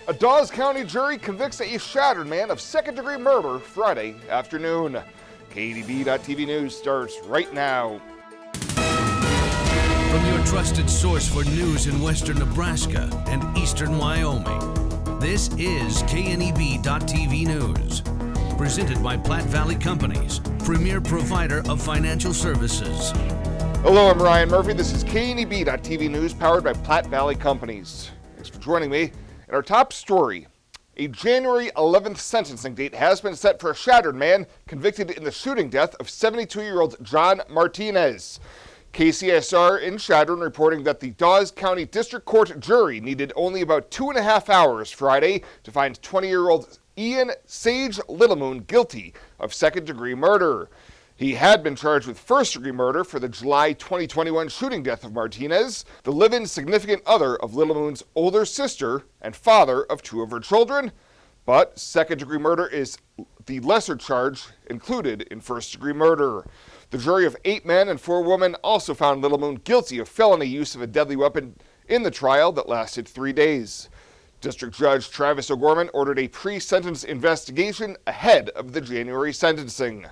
A Dawes County jury convicts a Chadron man of second-degree murder Friday afternoon. KNEB.TV News starts right now. From your trusted source for news in western Nebraska and eastern Wyoming, this is KNEB.TV News. Presented by Platte Valley Companies, premier provider of financial services. Hello, I'm Ryan Murphy. This is KNEB.TV News powered by Platte Valley Companies. Thanks for joining me. In our top story, a January 11th sentencing date has been set for a Chadron man convicted in the shooting death of 72-year-old John Martinez. KCSR in Chadron reporting that the Dawes County District Court jury needed only about 2.5 hours Friday to find 20-year-old Ian Sage Littlemoon guilty of second-degree murder. He had been charged with first-degree murder for the July 2021 shooting death of Martinez, the live-in significant other of Littlemoon's older sister and father of 2 of her children. But second-degree murder is the lesser charge included in first-degree murder. The jury of 8 men and 4 women also found Littlemoon guilty of felony use of a deadly weapon in the trial that lasted 3 days. District Judge Travis O'Gorman ordered a pre-sentence investigation ahead of the January sentencing.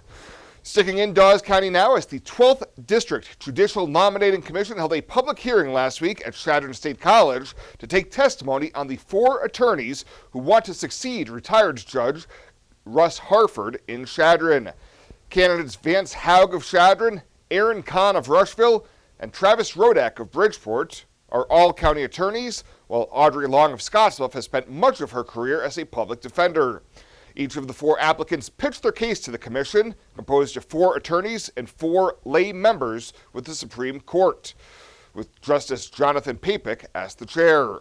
Sticking in Dawes County now, as the 12th District Judicial Nominating Commission held a public hearing last week at Chadron State College to take testimony on the 4 attorneys who want to succeed retired Judge Russ Harford in Chadron. Candidates Vance Haug of Chadron, Aaron Kahn of Rushville, and Travis Rodak of Bridgeport are all county attorneys, while Audrey Long of Scottsbluff has spent much of her career as a public defender. Each of the 4 applicants pitched their case to the commission, composed of 4 attorneys and 4 lay members with the Supreme Court, with Justice Jonathan Papik as the chair.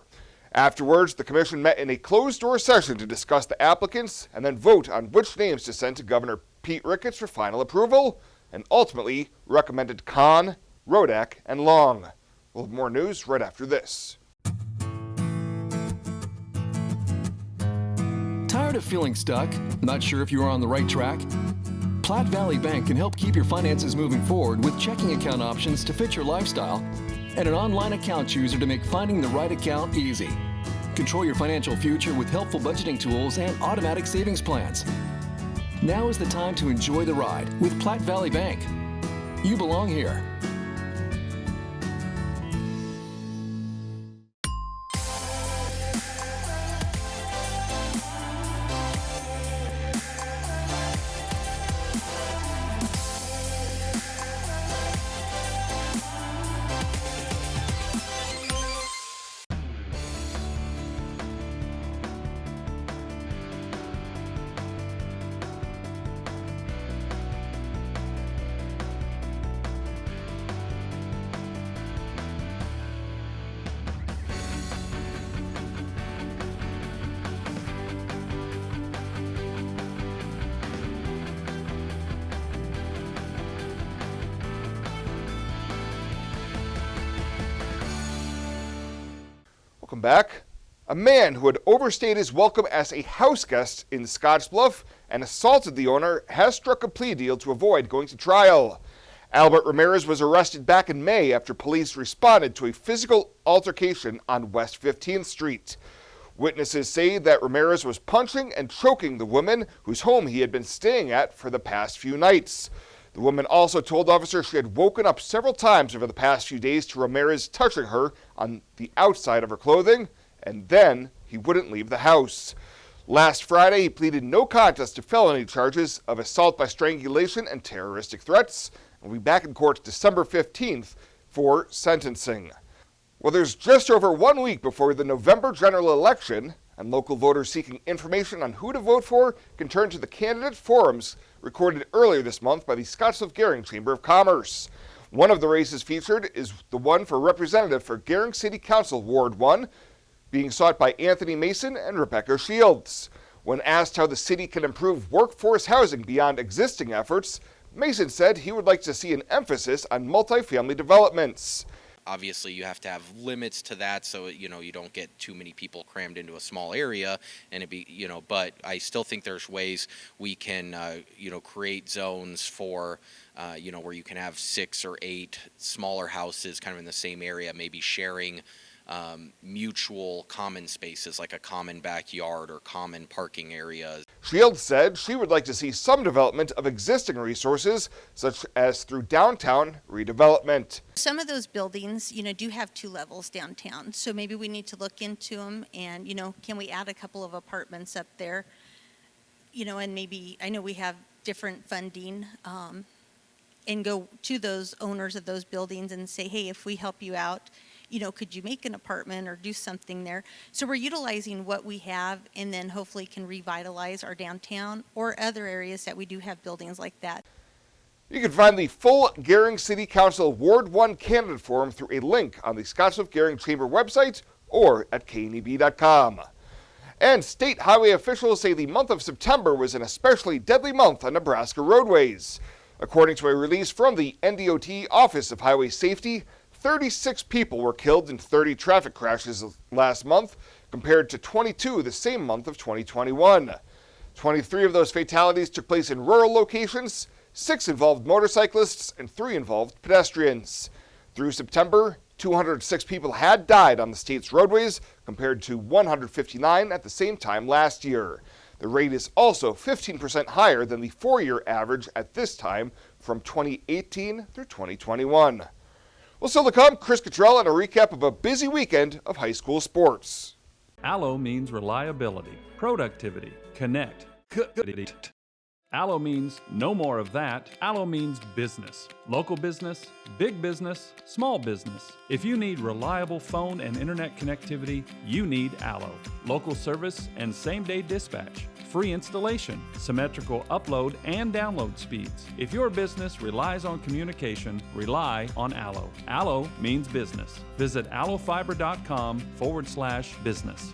Afterwards, the commission met in a closed-door session to discuss the applicants and then vote on which names to send to Governor Pete Ricketts for final approval, and ultimately recommended Kahn, Rodak, and Long. We'll have more news right after this. Tired of feeling stuck? Not sure if you are on the right track? Platte Valley Bank can help keep your finances moving forward with checking account options to fit your lifestyle and an online account chooser to make finding the right account easy. Control your financial future with helpful budgeting tools and automatic savings plans. Now is the time to enjoy the ride with Platte Valley Bank. You belong here. Welcome back. A man who had overstayed his welcome as a house guest in Scottsbluff and assaulted the owner has struck a plea deal to avoid going to trial. Albert Ramirez was arrested back in May after police responded to a physical altercation on West 15th Street. Witnesses say that Ramirez was punching and choking the woman whose home he had been staying at for the past few nights. The woman also told officers she had woken up several times over the past few days to Ramirez touching her on the outside of her clothing, and then he wouldn't leave the house. Last Friday, he pleaded no contest to felony charges of assault by strangulation and terroristic threats, and will be back in court December 15th for sentencing. Well, there's just over 1 week before the November general election, and local voters seeking information on who to vote for can turn to the candidate forums recorded earlier this month by the Scottsbluff-Gering Chamber of Commerce. One of the races featured is the one for representative for Gering City Council Ward 1, being sought by Anthony Mason and Rebecca Shields. When asked how the city can improve workforce housing beyond existing efforts, Mason said he would like to see an emphasis on multifamily developments. Obviously, you have to have limits to that, so you don't get too many people crammed into a small area, and but I still think there's ways we can create zones for where you can have 6 or 8 smaller houses kind of in the same area, maybe sharing mutual common spaces like a common backyard or common parking areas. Shields said she would like to see some development of existing resources, such as through downtown redevelopment. Some of those buildings, do have 2 levels downtown. So maybe we need to look into them and, can we add a couple of apartments up there? And maybe, I know we have different funding, and go to those owners of those buildings and say, hey, if we help you out, could you make an apartment or do something there? So we're utilizing what we have and then hopefully can revitalize our downtown or other areas that we do have buildings like that. You can find the full Gering City Council Ward 1 candidate form through a link on the Scottsbluff-Gering Chamber website or at kneb.com. And state highway officials say the month of September was an especially deadly month on Nebraska roadways. According to a release from the NDOT Office of Highway Safety, 36 people were killed in 30 traffic crashes last month, compared to 22 the same month of 2021. 23 of those fatalities took place in rural locations, 6 involved motorcyclists, and 3 involved pedestrians. Through September, 206 people had died on the state's roadways, compared to 159 at the same time last year. The rate is also 15% higher than the 4-year average at this time from 2018 through 2021. Well, still to come, Chris Cottrell and a recap of a busy weekend of high school sports. Allo means reliability, productivity, connect. Allo means no more of that. Allo means business. Local business, big business, small business. If you need reliable phone and internet connectivity, you need Allo. Local service and same-day dispatch. Free installation, symmetrical upload and download speeds. If your business relies on communication, rely on Allo. Allo means business. Visit allofiber.com/business.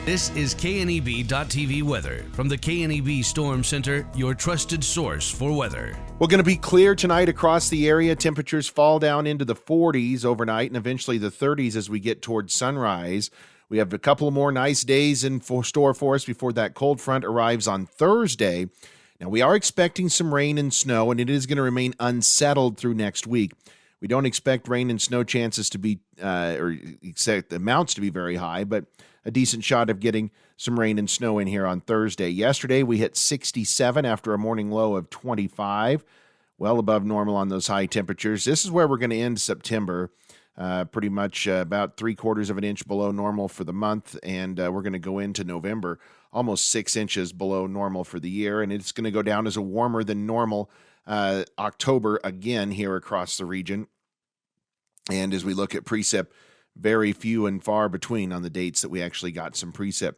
This is KNEB.TV weather from the KNEB Storm Center, your trusted source for weather. We're going to be clear tonight across the area. Temperatures fall down into the 40s overnight and eventually the 30s as we get towards sunrise. We have a couple more nice days in store for us before that cold front arrives on Thursday. Now, we are expecting some rain and snow, and it is going to remain unsettled through next week. We don't expect rain and snow chances to be, or expect the amounts to be very high, but a decent shot of getting some rain and snow in here on Thursday. Yesterday, we hit 67 after a morning low of 25, well above normal on those high temperatures. This is where we're going to end September, pretty much about 3/4 of an inch below normal for the month, and we're going to go into November almost 6 inches below normal for the year, and it's going to go down as a warmer than normal October again here across the region. And as we look at precip, very few and far between on the dates that we actually got some precip.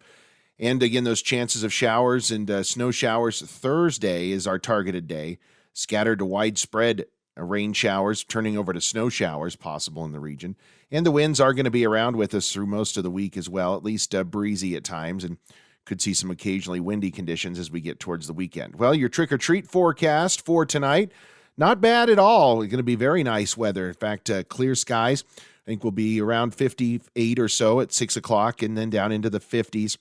And again, those chances of showers and snow showers, Thursday is our targeted day. Scattered to widespread rain showers, turning over to snow showers possible in the region. And the winds are going to be around with us through most of the week as well, at least breezy at times, and could see some occasionally windy conditions as we get towards the weekend. Well, your trick-or-treat forecast for tonight, not bad at all. It's going to be very nice weather. In fact, clear skies. I think we'll be around 58 or so at 6 o'clock and then down into the 50s,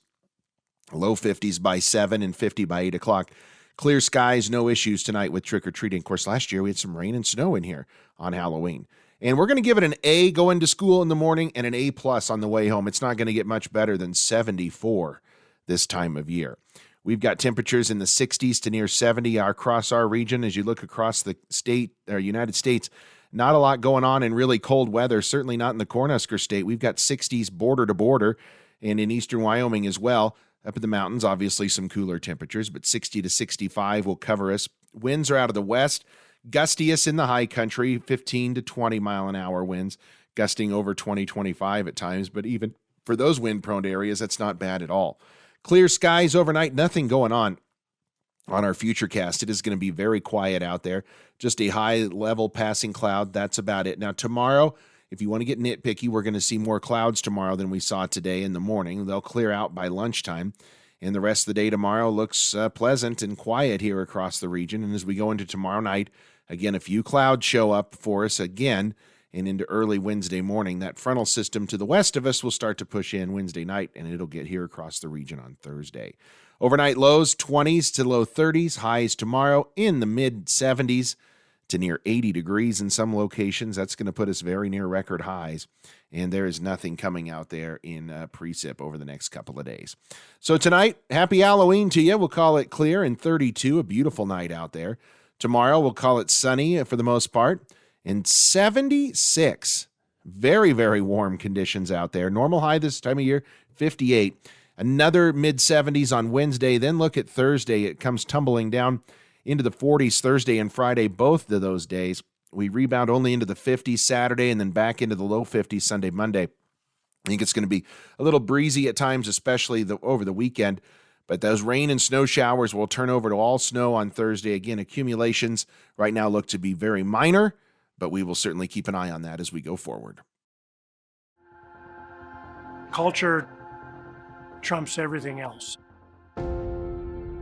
low 50s by 7 and 50 by 8 o'clock. Clear skies, no issues tonight with trick-or-treating. Of course, last year we had some rain and snow in here on Halloween. And we're going to give it an A going to school in the morning and an A+ on the way home. It's not going to get much better than 74 this time of year. We've got temperatures in the 60s to near 70 across our region. As you look across the state or United States, not a lot going on in really cold weather, certainly not in the Cornhusker State. We've got 60s border to border and in eastern Wyoming as well. Up in the mountains, obviously some cooler temperatures, but 60 to 65 will cover us. Winds are out of the west, gustiest in the high country, 15 to 20 mile an hour winds, gusting over 20, 25 at times. But even for those wind-prone areas, that's not bad at all. Clear skies overnight, nothing going on our Futurecast. It is going to be very quiet out there. Just a high-level passing cloud. That's about it. Now, tomorrow, if you want to get nitpicky, we're going to see more clouds tomorrow than we saw today in the morning. They'll clear out by lunchtime. And the rest of the day tomorrow looks pleasant and quiet here across the region. And as we go into tomorrow night, again, a few clouds show up for us again and into early Wednesday morning. That frontal system to the west of us will start to push in Wednesday night, and it'll get here across the region on Thursday. Overnight lows, 20s to low 30s. Highs tomorrow in the mid-70s to near 80 degrees in some locations. That's going to put us very near record highs. And there is nothing coming out there in precip over the next couple of days. So tonight, happy Halloween to you. We'll call it clear and 32, a beautiful night out there. Tomorrow, we'll call it sunny for the most part. And 76, very, very warm conditions out there. Normal high this time of year, 58. Another mid-70s on Wednesday. Then look at Thursday. It comes tumbling down into the 40s Thursday and Friday, both of those days. We rebound only into the 50s Saturday and then back into the low 50s Sunday, Monday. I think it's going to be a little breezy at times, especially over the weekend. But those rain and snow showers will turn over to all snow on Thursday. Again, accumulations right now look to be very minor, but we will certainly keep an eye on that as we go forward. Culture trumps everything else.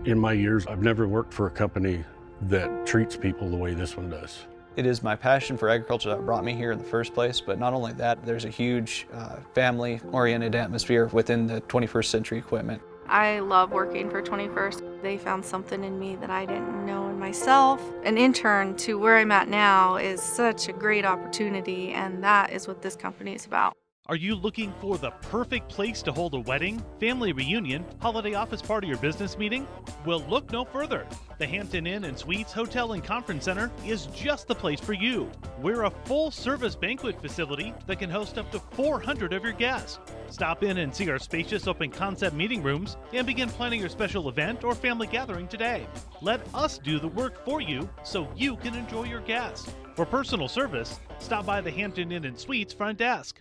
In my years, I've never worked for a company that treats people the way this one does. It is my passion for agriculture that brought me here in the first place, but not only that, there's a huge family-oriented atmosphere within the 21st Century Equipment. I love working for 21st. They found something in me that I didn't know in myself. An intern to where I'm at now is such a great opportunity, and that is what this company is about. Are you looking for the perfect place to hold a wedding, family reunion, holiday office party, or business meeting? Well, look no further. The Hampton Inn and Suites Hotel and Conference Center is just the place for you. We're a full-service banquet facility that can host up to 400 of your guests. Stop in and see our spacious open-concept meeting rooms and begin planning your special event or family gathering today. Let us do the work for you so you can enjoy your guests. For personal service, stop by the Hampton Inn and Suites front desk.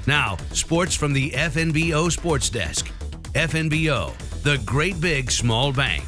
Now, sports from the FNBO Sports Desk. FNBO, the great big small bank.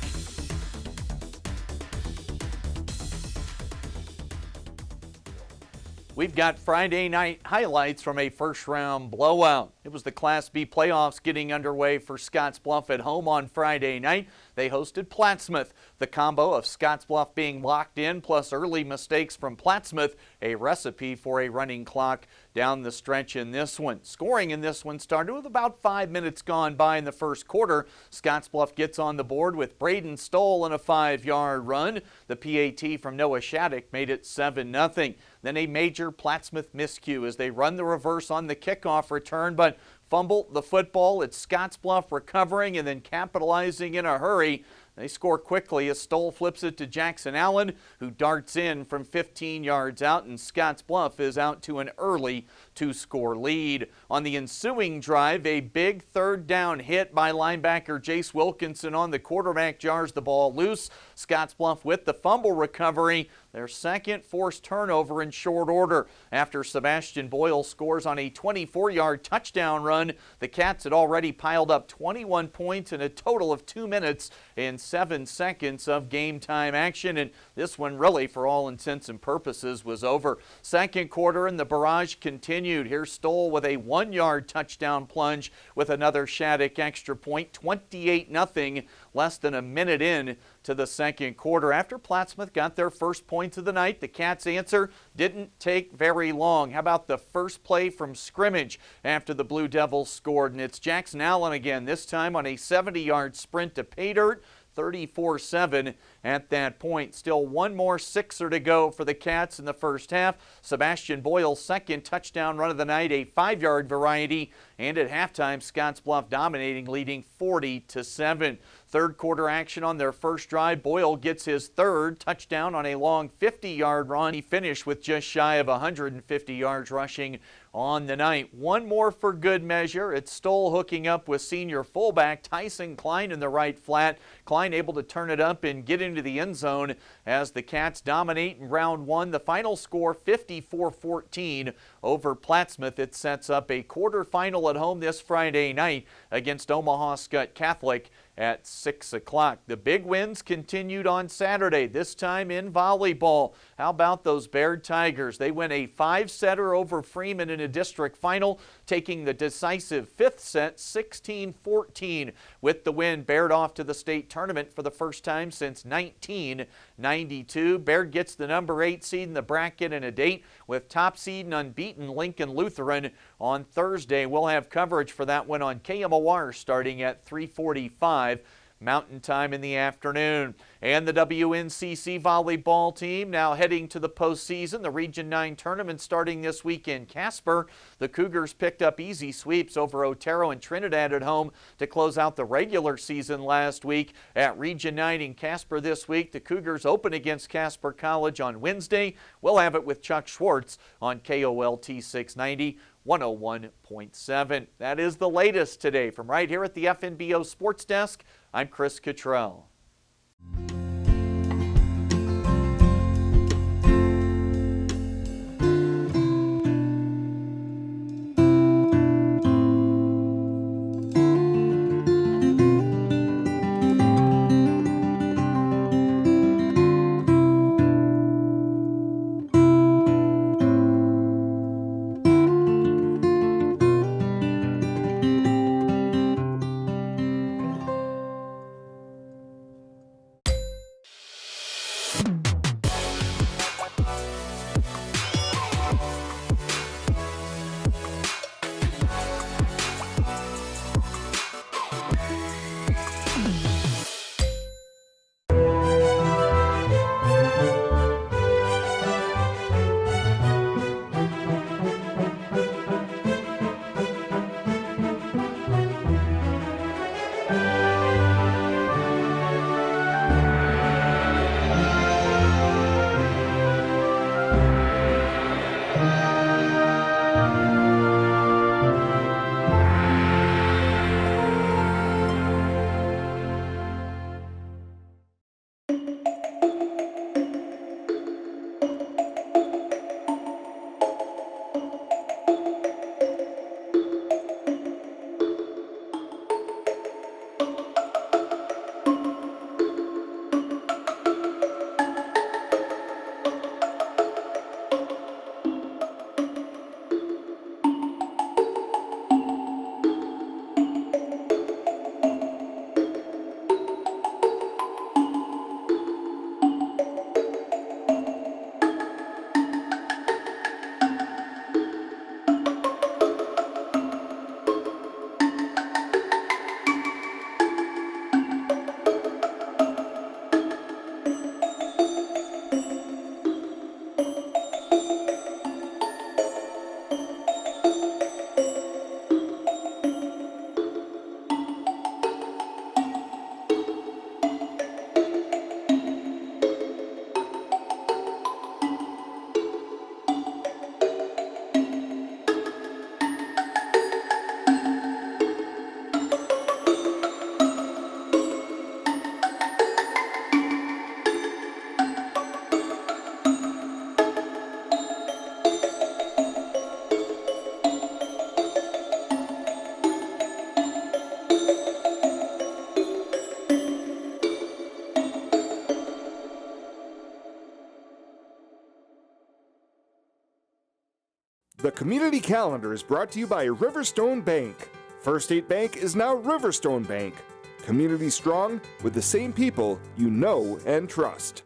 We've got Friday night highlights from a first-round blowout. It was the Class B playoffs getting underway for Scottsbluff at home on Friday night. They hosted Plattsmouth. The combo of Scottsbluff being locked in plus early mistakes from Plattsmouth, a recipe for a running clock down the stretch in this one. Scoring in this one started with about 5 minutes gone by in the first quarter. Scottsbluff gets on the board with Braden Stoll in a 5-yard run. The PAT from Noah Shattuck made it 7-0. Then a major Plattsmouth miscue as they run the reverse on the kickoff return, but fumble the football. It's Scottsbluff recovering and then capitalizing in a hurry. They score quickly as Stoll flips it to Jackson Allen, who darts in from 15 yards out, and Scottsbluff is out to an early 2-score lead. On the ensuing drive, a big third down hit by linebacker Jace Wilkinson on the quarterback jars the ball loose. Scottsbluff with the fumble recovery, their second forced turnover in short order. After Sebastian Boyle scores on a 24-yard touchdown run, the Cats had already piled up 21 points in a total of 2 minutes and 7 seconds of game time action, and this one really, for all intents and purposes, was over. Second quarter and the barrage continued. Here's Stoll with a 1-yard touchdown plunge with another Shattuck extra point, 28-0, less than a minute in to the second quarter. After Plattsmouth got their first points of the night, the Cats' answer didn't take very long. How about the first play from scrimmage after the Blue Devils scored? And it's Jackson Allen again, this time on a 70-yard sprint to pay dirt. 34-7 at that point. Still one more sixer to go for the Cats in the first half. Sebastian Boyle's second touchdown run of the night, a 5-yard variety, And at halftime, Scottsbluff dominating, leading 40-7. Third quarter action on their first drive. Boyle gets his third touchdown on a long 50-yard run. He finished with just shy of 150 yards rushing on the night. One more for good measure. It's Stoll hooking up with senior fullback Tyson Klein in the right flat. Klein able to turn it up and get into the end zone as the Cats dominate in round one. The final score 54-14 over Plattsmouth. It sets up a quarterfinal at home this Friday night against Omaha Skutt Catholic at 6 o'clock. The big wins continued on Saturday, this time in volleyball. How about those Baird Tigers? They win a 5-setter over Freeman in a district final, taking the decisive fifth set 16-14. With the win, Baird off to the state tournament for the first time since 1992. Baird gets the number 8 seed in the bracket and a date with top seed and unbeaten Lincoln Lutheran on Thursday. We'll have coverage for that one on KMOR starting at 3:45 Mountain Time in the afternoon. And the WNCC volleyball team now heading to the postseason. The Region 9 tournament starting this week in Casper. The Cougars picked up easy sweeps over Otero and Trinidad at home to close out the regular season last week. At Region 9 in Casper this week, the Cougars open against Casper College on Wednesday. We'll have it with Chuck Schwartz on KOLT 690. 101.7. That is the latest today. From right here at the FNBO Sports Desk, I'm Chris Cottrell. The Community Calendar is brought to you by Riverstone Bank. First State Bank is now Riverstone Bank. Community strong with the same people you know and trust.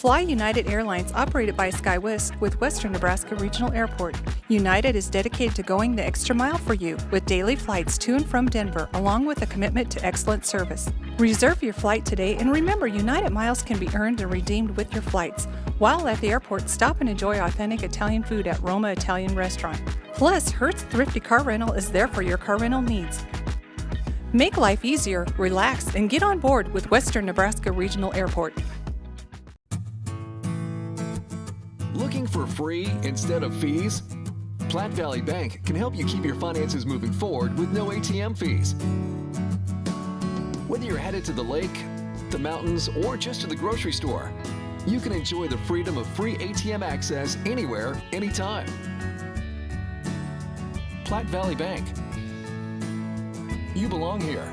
Fly United Airlines, operated by SkyWest with Western Nebraska Regional Airport. United is dedicated to going the extra mile for you with daily flights to and from Denver, along with a commitment to excellent service. Reserve your flight today, and remember, United miles can be earned and redeemed with your flights. While at the airport, stop and enjoy authentic Italian food at Roma Italian Restaurant. Plus, Hertz Thrifty Car Rental is there for your car rental needs. Make life easier, relax, and get on board with Western Nebraska Regional Airport. Looking for free instead of fees? Platte Valley Bank can help you keep your finances moving forward with no ATM fees. Whether you're headed to the lake, the mountains, or just to the grocery store, you can enjoy the freedom of free ATM access anywhere, anytime. Platte Valley Bank. You belong here.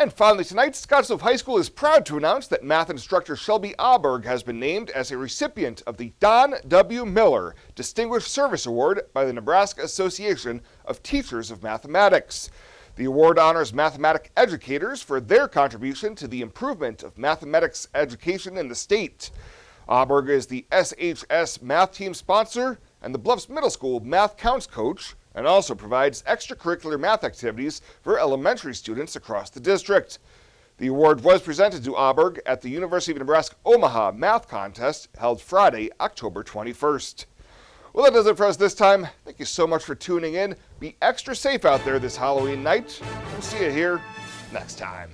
And finally tonight, Scottsbluff High School is proud to announce that math instructor Shelby Auberg has been named as a recipient of the Don W. Miller Distinguished Service Award by the Nebraska Association of Teachers of Mathematics. The award honors mathematic educators for their contribution to the improvement of mathematics education in the state. Auberg is the SHS math team sponsor and the Bluffs Middle School Math Counts coach, and also provides extracurricular math activities for elementary students across the district. The award was presented to Auberg at the University of Nebraska Omaha Math Contest held Friday, October 21st. Well, that does it for us this time. Thank you so much for tuning in. Be extra safe out there this Halloween night. We'll see you here next time.